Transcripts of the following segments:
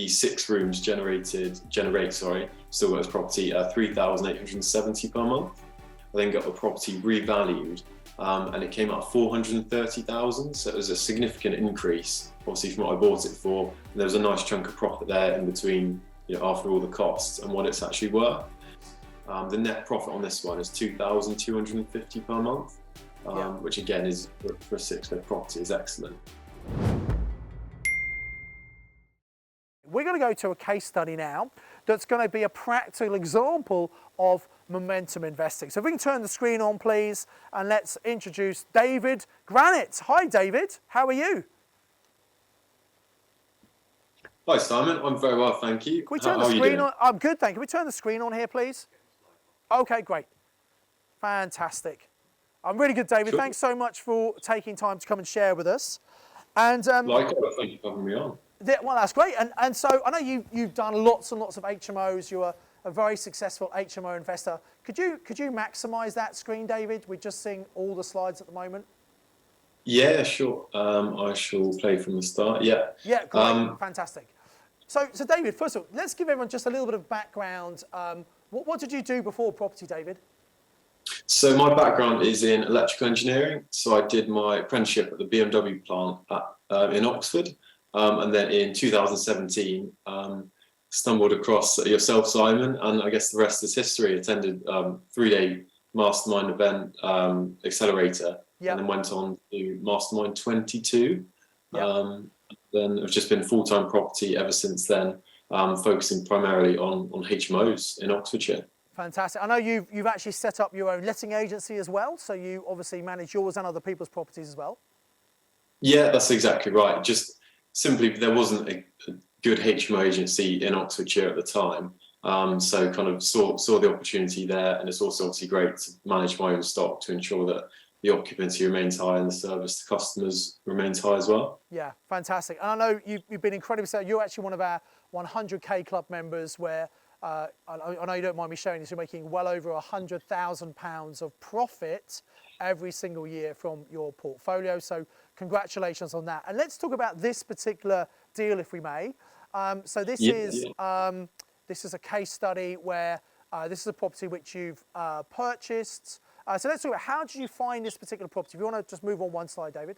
the 6 rooms generate still got his property at £3,870 per month. I then got the property revalued, and it came out at £430,000. So it was a significant increase, obviously, from what I bought it for. And there was a nice chunk of profit there in between, after all the costs and what it's actually worth. The net profit on this one is £2,250 per month, which again is for a 6-bed property is excellent. We're going to go to a case study now that's going to be a practical example of momentum investing. So if we can turn the screen on, please, and let's introduce David Granite. Hi, David. How are you? Hi, Simon. I'm very well, thank you. Can we turn the screen on? I'm good, thank you. Can we turn the screen on here, please? Okay, great. Fantastic. I'm really good, David. Sure. Thanks so much for taking time to come and share with us. And likewise, thank you for having me on. Well, that's great. And so I know you've done lots and lots of HMOs. You're a very successful HMO investor. Could you maximise that screen, David? We're just seeing all the slides at the moment. Yeah, sure. I shall play from the start. Yeah. Yeah, great. Fantastic. So David, first of all, let's give everyone just a little bit of background. What did you do before property, David? So my background is in electrical engineering. So I did my apprenticeship at the BMW plant in Oxford. And then in 2017, stumbled across yourself, Simon, and I guess the rest is history. Attended 3-day mastermind event, accelerator, and then went on to mastermind 22. Then I've just been full-time property ever since then, focusing primarily on HMOs in Oxfordshire. Fantastic. I know you've actually set up your own letting agency as well, so you obviously manage yours and other people's properties as well. Yeah, that's exactly right. Just simply, there wasn't a good HMO agency in Oxfordshire at the time, so kind of saw the opportunity there, and it's also obviously great to manage my own stock to ensure that the occupancy remains high and the service to customers remains high as well. Yeah, fantastic. And I know you've been incredibly so. You're actually one of our 100K club members, where I know you don't mind me sharing this. You're making well over £100,000 of profit every single year from your portfolio. So congratulations on that. And let's talk about this particular deal, if we may. So this is a case study where this is a property which you've purchased. So let's talk about, how did you find this particular property? If you want to just move on one slide, David.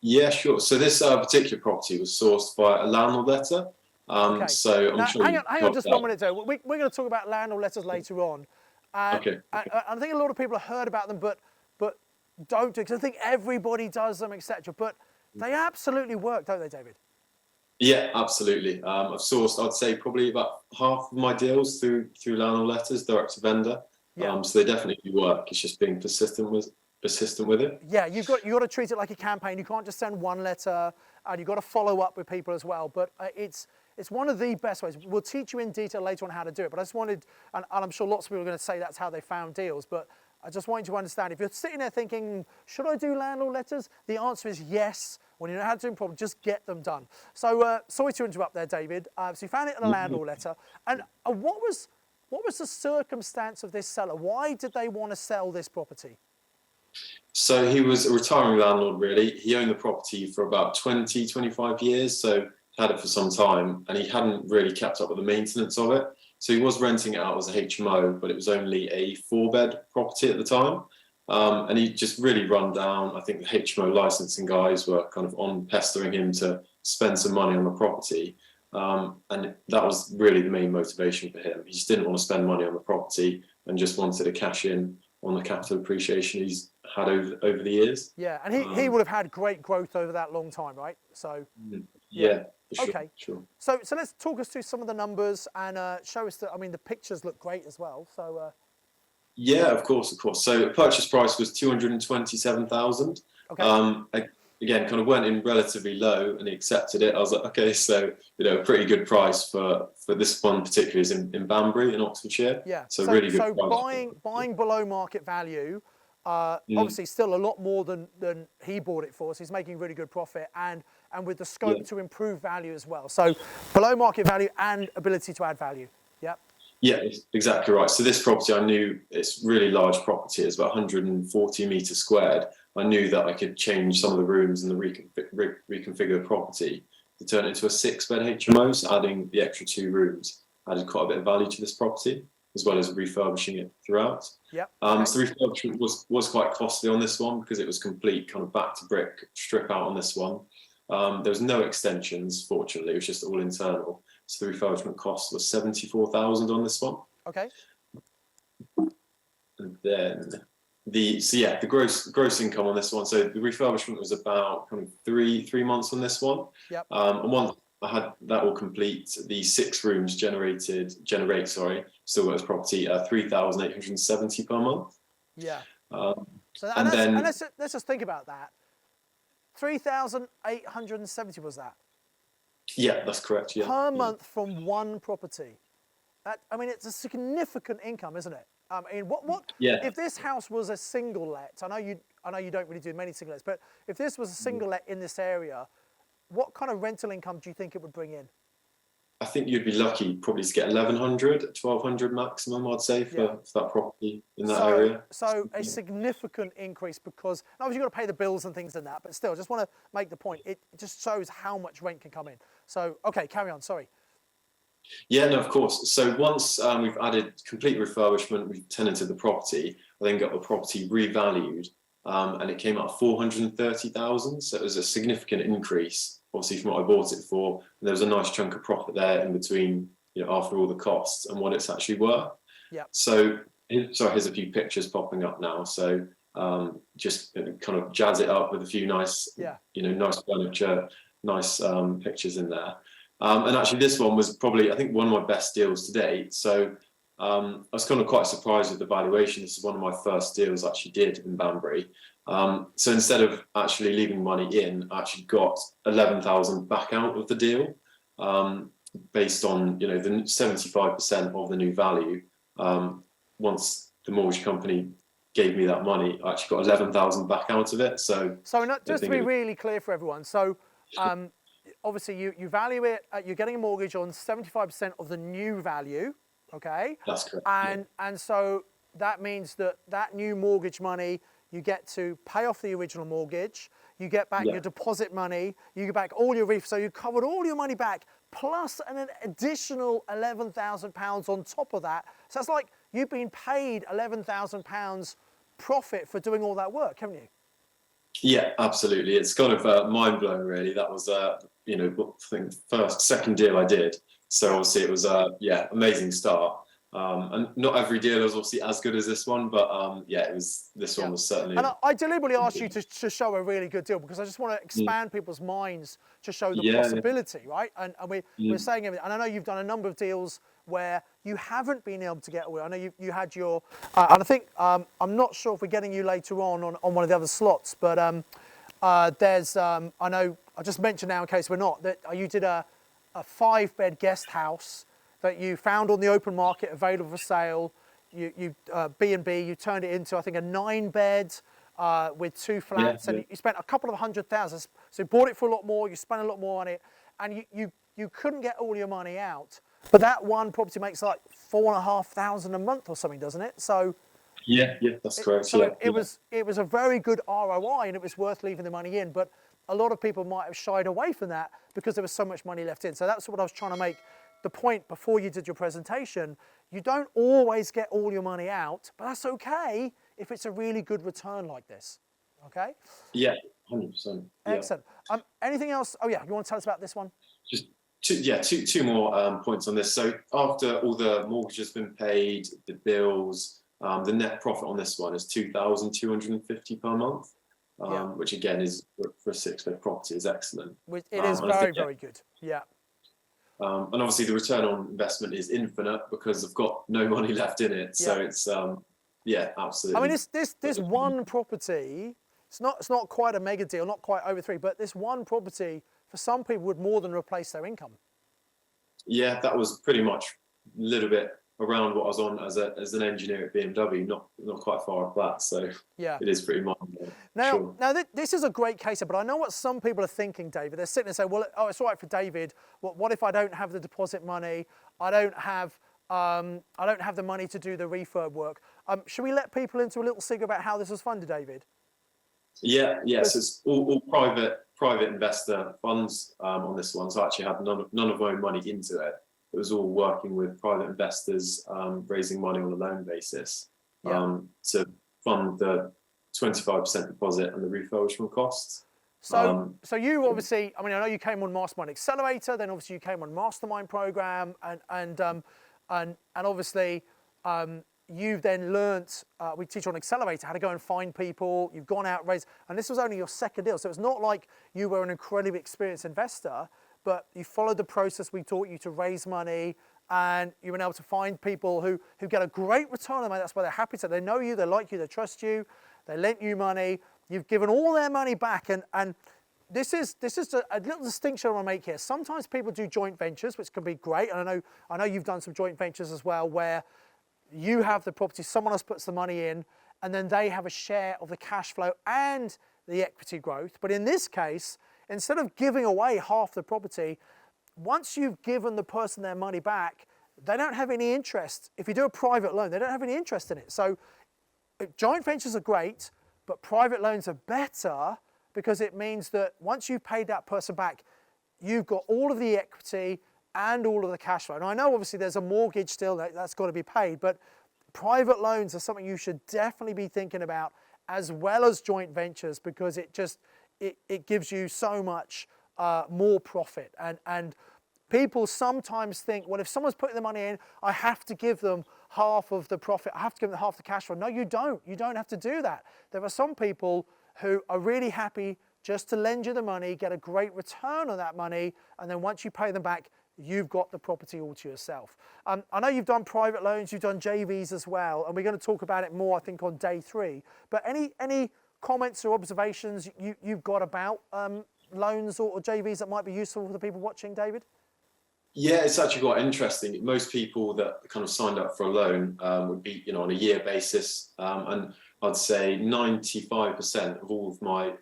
Yeah, sure. So this particular property was sourced by a landlord letter. Okay. So I'm sure hang on just 1 minute, though. We're going to talk about landlord letters later on. Okay. I think a lot of people have heard about them, but don't do, because I think everybody does them, etc. But they absolutely work, don't they, David? Yeah, absolutely. I've sourced, I'd say, probably about half of my deals through landlord letters, direct to vendor. So they definitely work. It's just being persistent with it. Yeah, you've got to treat it like a campaign. You can't just send one letter, and you've got to follow up with people as well. But it's one of the best ways. We'll teach you in detail later on how to do it. But I just wanted, and I'm sure lots of people are going to say that's how they found deals. But I just want you to understand, if you're sitting there thinking, should I do landlord letters? The answer is yes. When you know how to do them properly, just get them done. So sorry to interrupt there, David. So you found it in a landlord letter. And what was the circumstance of this seller? Why did they want to sell this property? So he was a retiring landlord, really. He owned the property for about 20, 25 years, so had it for some time, and he hadn't really kept up with the maintenance of it. So he was renting it out as a HMO, but it was only a 4-bed property at the time. And he just really run down. I think the HMO licensing guys were kind of on pestering him to spend some money on the property. And that was really the main motivation for him. He just didn't want to spend money on the property and just wanted to cash in on the capital appreciation he's had over the years. Yeah, and he would have had great growth over that long time, right? So yeah. Sure, okay. Sure. So let's talk us through some of the numbers and show us that. I mean, the pictures look great as well. So yeah, of course. So purchase price was $227,000. Okay. Again, kind of went in relatively low, and he accepted it. I was like, okay, so a pretty good price for this one particularly is in Banbury in Oxfordshire. Yeah. So really good. So buying below market value, obviously still a lot more than he bought it for. So he's making really good profit, and with the scope to improve value as well. So below market value and ability to add value. Yep. Yeah, exactly right. So this property, I knew it's really large property. It's about 140 meters squared. I knew that I could change some of the rooms and reconfigure the property to turn it into a 6-bed HMO, so adding the extra 2 rooms added quite a bit of value to this property, as well as refurbishing it throughout. Yep. So the refurbishment was quite costly on this one because it was complete kind of back to brick strip out on this one. There was no extensions, fortunately, it was just all internal. So the refurbishment cost was 74,000 on this one. Okay. And then the gross income on this one. So the refurbishment was about kind of three months on this one. Yep. And once I had that all complete, the 6 rooms generate, still got this property 3,870 per month. Yeah. So let's just think about that. 3,870 was that? Yeah, that's correct. Yeah. Per month from one property. I mean, it's a significant income, isn't it? I mean, what? Yeah. If this house was a single let, I know you don't really do many single lets, but if this was a single let in this area, what kind of rental income do you think it would bring in? I think you'd be lucky probably to get 1,100, 1,200 maximum, I'd say, for that property in that area. So a significant increase, because obviously you've got to pay the bills and things like that, but still, just want to make the point. It just shows how much rent can come in. So, okay, carry on, sorry. Yeah, no, of course. So once we've added complete refurbishment, we've tenanted the property, I then got the property revalued, and it came out at 430,000. So it was a significant increase, obviously, from what I bought it for. And there was a nice chunk of profit there in between, after all the costs and what it's actually worth. Yeah. So, here's a few pictures popping up now. So just kind of jazz it up with a few nice, nice furniture, nice pictures in there. And actually, this one was probably, I think, one of my best deals to date. So I was kind of quite surprised with the valuation. This is one of my first deals I actually did in Banbury. So instead of actually leaving money in, I actually got 11,000 back out of the deal, based on the 75% of the new value. Once the mortgage company gave me that money, I actually got 11,000 back out of it. So just to be really clear for everyone, so obviously you value it, you're getting a mortgage on 75% of the new value, okay? That's correct. And so that means that new mortgage money, you get to pay off the original mortgage, you get back your deposit money, you get back all your so you covered all your money back, plus an additional £11,000 on top of that. So it's like you've been paid £11,000 profit for doing all that work, haven't you? Yeah, absolutely. It's kind of mind blowing, really. That was, I think second deal I did. So obviously it was, amazing start. And not every deal was obviously as good as this one, but this one was certainly. And I deliberately asked you to show a really good deal because I just want to expand people's minds to show the possibility, right? And we're saying everything. And I know you've done a number of deals where you haven't been able to get away. I know you had your, and I think, I'm not sure if we're getting you later on one of the other slots, but there's, I know, I'll just mention now in case we're not, that you did a 5-bed guest house that you found on the open market available for sale. You B&B, you turned it into, I think, a 9-bed with 2 flats, and you spent a couple of $100,000. So you bought it for a lot more, you spent a lot more on it, and you couldn't get all your money out. But that one property makes like $4,500 a month or something, doesn't it? So yeah, that's correct. So it was a very good ROI, and it was worth leaving the money in. But a lot of people might have shied away from that because there was so much money left in. So that's what I was trying to make the point before you did your presentation. You don't always get all your money out, but that's okay if it's a really good return like this. Okay? Yeah, 100%. Excellent. Anything else? Oh yeah, you want to tell us about this one? Just two more points on this. So after all the mortgage has been paid, the bills, the net profit on this one is $2,250 per month, which again is for a 6-bed property is excellent. It is very good. Yeah. And obviously the return on investment is infinite because I've got no money left in it. So it's absolutely. I mean, this one property, it's not quite a mega deal, not quite over 3, but this one property for some people would more than replace their income. Yeah, that was pretty much a little bit around what I was on as an engineer at BMW, not quite far off that. So it is pretty much. Now this is a great case, but I know what some people are thinking, David. They're sitting and saying, well, it's all right for David. What if I don't have the deposit money? I don't have the money to do the refurb work. Should we let people into a little secret about how this was funded, David? Yes, it's all private private investor funds on this one, so I actually had none of my own money into it. It was all working with private investors, raising money on a loan basis to fund the 25% deposit and the refurbishment costs. So you obviously, I mean, I know you came on Mastermind Accelerator, then obviously you came on Mastermind program, and obviously you've then learnt, we teach on Accelerator how to go and find people. You've gone out, raised, and this was only your second deal, so it's not like you were an incredibly experienced investor, but you followed the process we taught you to raise money, and you've been able to find people who get a great return on money. That's why they're happy. So they know you, they like you, they trust you, they lent you money. You've given all their money back, and this is a little distinction I want to make here. Sometimes people do joint ventures, which can be great, and I know you've done some joint ventures as well, where you have the property, someone else puts the money in, and then they have a share of the cash flow and the equity growth. But in this case, instead of giving away half the property, once you've given the person their money back, they don't have any interest. If you do a private loan, they don't have any interest in it. So joint ventures are great, but private loans are better because it means that once you've paid that person back, you've got all of the equity and all of the cash flow. And I know obviously there's a mortgage still that's got to be paid, but private loans are something you should definitely be thinking about, as well as joint ventures, because it gives you so much more profit. And people sometimes think, well, if someone's putting the money in, I have to give them half of the profit. I have to give them half the cash flow. No, you don't. You don't have to do that. There are some people who are really happy just to lend you the money, get a great return on that money, and then once you pay them back, you've got the property all to yourself. I know you've done private loans, you've done JVs as well, and we're going to talk about it more, I think, on day 3. But any comments or observations you've got about loans or JVs that might be useful for the people watching, David? Yeah, it's actually quite interesting. Most people that kind of signed up for a loan would be, on a year basis, and I'd say 95% of all of my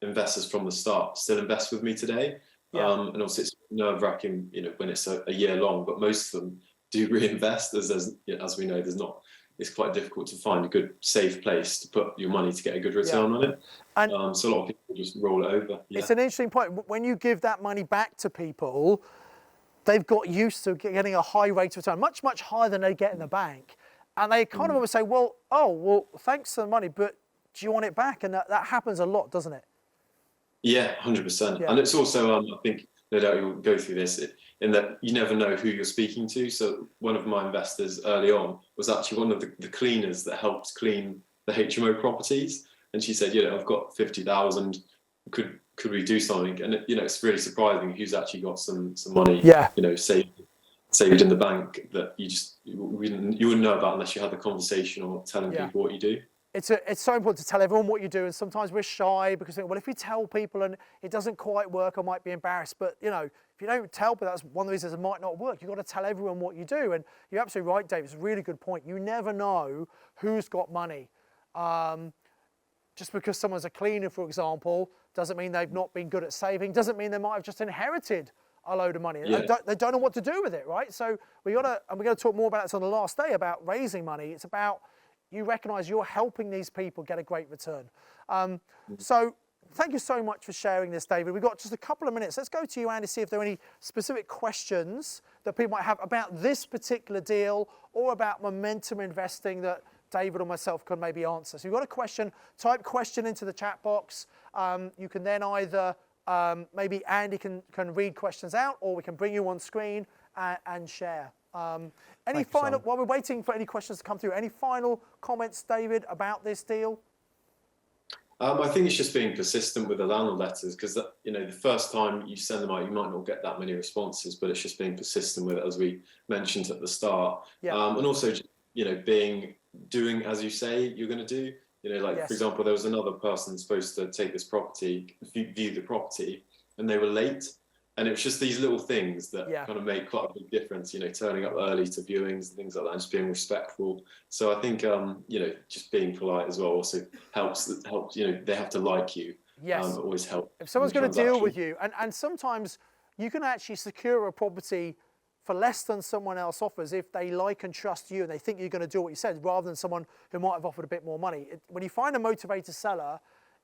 investors from the start still invest with me today. And obviously it's nerve-wracking, when it's a year long, but most of them do reinvest. As we know, it's quite difficult to find a good, safe place to put your money to get a good return on it. And so a lot of people just roll it over. Yeah. It's an interesting point. When you give that money back to people, they've got used to getting a high rate of return, much, much higher than they get in the bank. And they kind of always say, well, thanks for the money, but do you want it back? And that happens a lot, doesn't it? Yeah, 100%. Yeah. And it's also, I think, no doubt you'll go through this, in that you never know who you're speaking to. So one of my investors early on was actually one of the cleaners that helped clean the HMO properties. And she said, I've got 50,000, could we do something? And it's really surprising who's actually got some money, saved in the bank that you wouldn't know about unless you had the conversation or telling people what you do. It's so important to tell everyone what you do, and sometimes we're shy because if we tell people and it doesn't quite work, I might be embarrassed. But if you don't tell people, that's one of the reasons it might not work. You've got to tell everyone what you do, and you're absolutely right, Dave. It's a really good point. You never know who's got money. Just because someone's a cleaner, for example, doesn't mean they've not been good at saving. Doesn't mean they might have just inherited a load of money. Yeah. They don't know what to do with it, right? So we're going to talk more about this on the last day about raising money. It's about you recognise you're helping these people get a great return. So thank you so much for sharing this, David. We've got just a couple of minutes. Let's go to you, Andy, see if there are any specific questions that people might have about this particular deal or about momentum investing that David or myself can maybe answer. So if you've got a question, type question into the chat box. You can then either, maybe Andy can read questions out, or we can bring you on screen and share. While we're waiting for any questions to come through, any final comments, David, about this deal? I think it's just being persistent with the landlord letters, because the first time you send them out, you might not get that many responses, but it's just being persistent with it, as we mentioned at the start. Yeah. And also, doing as you say you're going to do. For example, there was another person supposed to take this property, view the property, and they were late. And it was just these little things that kind of make quite a big difference, turning up early to viewings and things like that, and just being respectful. So I think, just being polite as well also helps, they have to like you. Yes. It always helps. If someone's going to deal with you, and sometimes you can actually secure a property for less than someone else offers if they like and trust you and they think you're going to do what you said, rather than someone who might have offered a bit more money. When you find a motivated seller,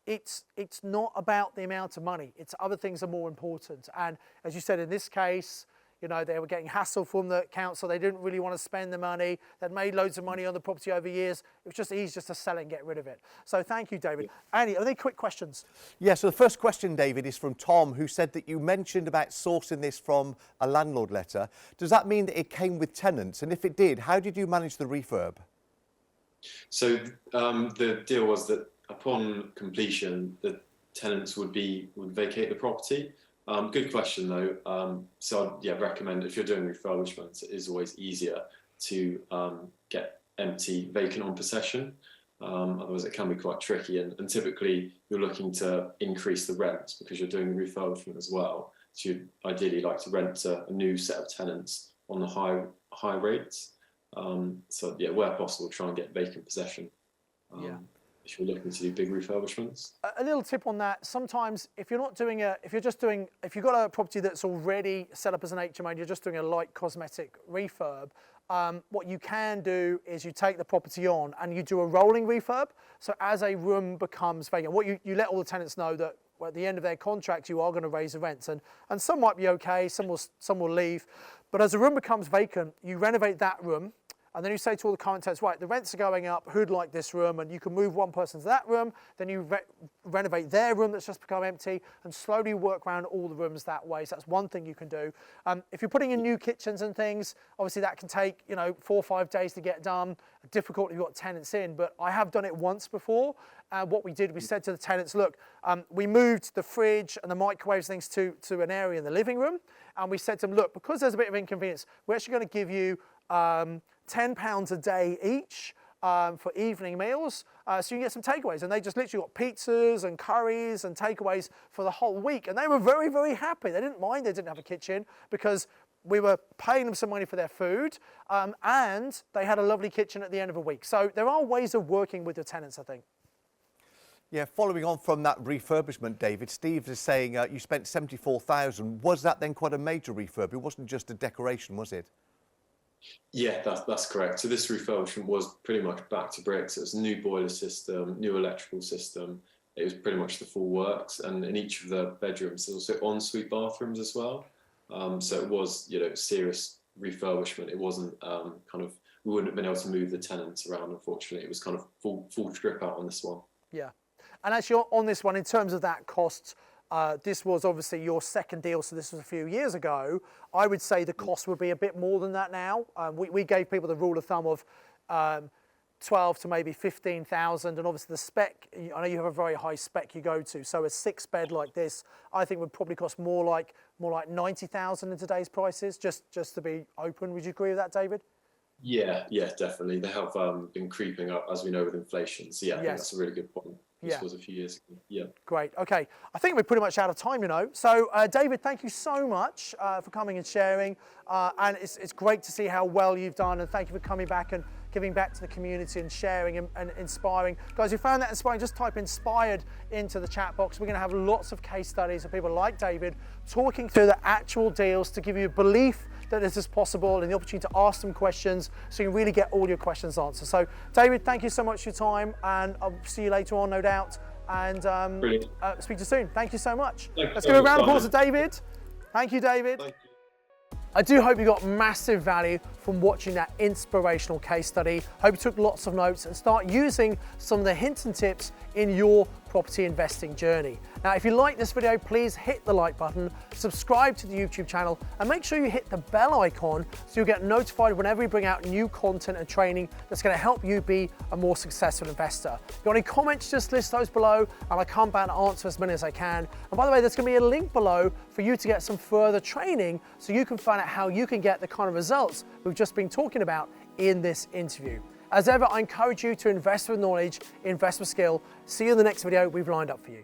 it's not about the amount of money. It's other things are more important. And as you said, in this case, you know, they were getting hassle from the council. They didn't really want to spend the money. They'd made loads of money on the property over years. It was just easy just to sell it and get rid of it. So thank you, David. Andy, are there quick questions? Yeah, so the first question, David, is from Tom, who said that you mentioned about sourcing this from a landlord letter. Does that mean that it came with tenants? And if it did, how did you manage the refurb? So the deal was that upon completion, the tenants would vacate the property. Good question though. So I'd recommend, if you're doing refurbishments, it is always easier to get empty, vacant on possession. Otherwise it can be quite tricky, and typically you're looking to increase the rents because you're doing the refurbishment as well. So you'd ideally like to rent to a new set of tenants on the high rates. So where possible, try and get vacant possession. If you're looking to do big refurbishments. A little tip on that: sometimes if you're not doing if you've got a property that's already set up as an HMO and you're just doing a light cosmetic refurb, what you can do is you take the property on and you do a rolling refurb. So as a room becomes vacant, you let all the tenants know that at the end of their contract you are going to raise the rents, and some might be okay, some will leave, but as a room becomes vacant, you renovate that room. And then you say to all the current tenants, right, the rents are going up, who'd like this room? And you can move one person to that room, then you renovate their room that's just become empty, and slowly work around all the rooms that way. So that's one thing you can do. If you're putting in new kitchens and things, obviously that can take 4 or 5 days to get done. Difficult if you've got tenants in, but I have done it once before. What we did, we said to the tenants, look, we moved the fridge and the microwaves things to an area in the living room. And we said to them, look, because there's a bit of inconvenience, we're actually going to give you £10 a day each for evening meals, so you can get some takeaways. And they just literally got pizzas and curries and takeaways for the whole week. And they were very, very happy. They didn't mind they didn't have a kitchen because we were paying them some money for their food, and they had a lovely kitchen at the end of a week. So there are ways of working with the tenants, I think. Yeah, following on from that refurbishment, David, Steve is saying you spent £74,000. Was that then quite a major refurb? It wasn't just a decoration, was it? Yeah, that's correct. So this refurbishment was pretty much back to bricks. It was a new boiler system, new electrical system. It was pretty much the full works. And in each of the bedrooms, there's also ensuite bathrooms as well. So it was, serious refurbishment. It wasn't we wouldn't have been able to move the tenants around, unfortunately. It was kind of full strip out on this one. Yeah. And actually on this one, in terms of that cost, this was obviously your second deal, so this was a few years ago. I would say the cost would be a bit more than that now. We gave people the rule of thumb of 12 to maybe 15,000, and obviously the spec, I know you have a very high spec you go to, so a 6-bed like this, I think would probably cost more like 90,000 in today's prices, just to be open. Would you agree with that, David? Yeah, definitely. They have been creeping up, as we know, with inflation. So I think that's a really good point. This was a few years ago. Yeah. Great. Okay. I think we're pretty much out of time, So, David, thank you so much for coming and sharing. And it's great to see how well you've done. And thank you for coming back and giving back to the community and sharing and inspiring. Guys, if you found that inspiring, just type inspired into the chat box. We're going to have lots of case studies of people like David talking through the actual deals to give you belief that this is possible and the opportunity to ask them questions so you can really get all your questions answered. So, David, thank you so much for your time, and I'll see you later on, no doubt. And speak to you soon. Thank you so much. Let's give a round of applause to David. Thank you, David. Thank you. I do hope you got massive value from watching that inspirational case study. Hope you took lots of notes and start using some of the hints and tips in your property investing journey. Now, if you like this video, please hit the like button, subscribe to the YouTube channel, and make sure you hit the bell icon so you'll get notified whenever we bring out new content and training that's going to help you be a more successful investor. If you got any comments, just list those below, and I'll come back and answer as many as I can. And by the way, there's going to be a link below for you to get some further training so you can find out how you can get the kind of results we've just been talking about in this interview. As ever, I encourage you to invest with knowledge, invest with skill. See you in the next video we've lined up for you.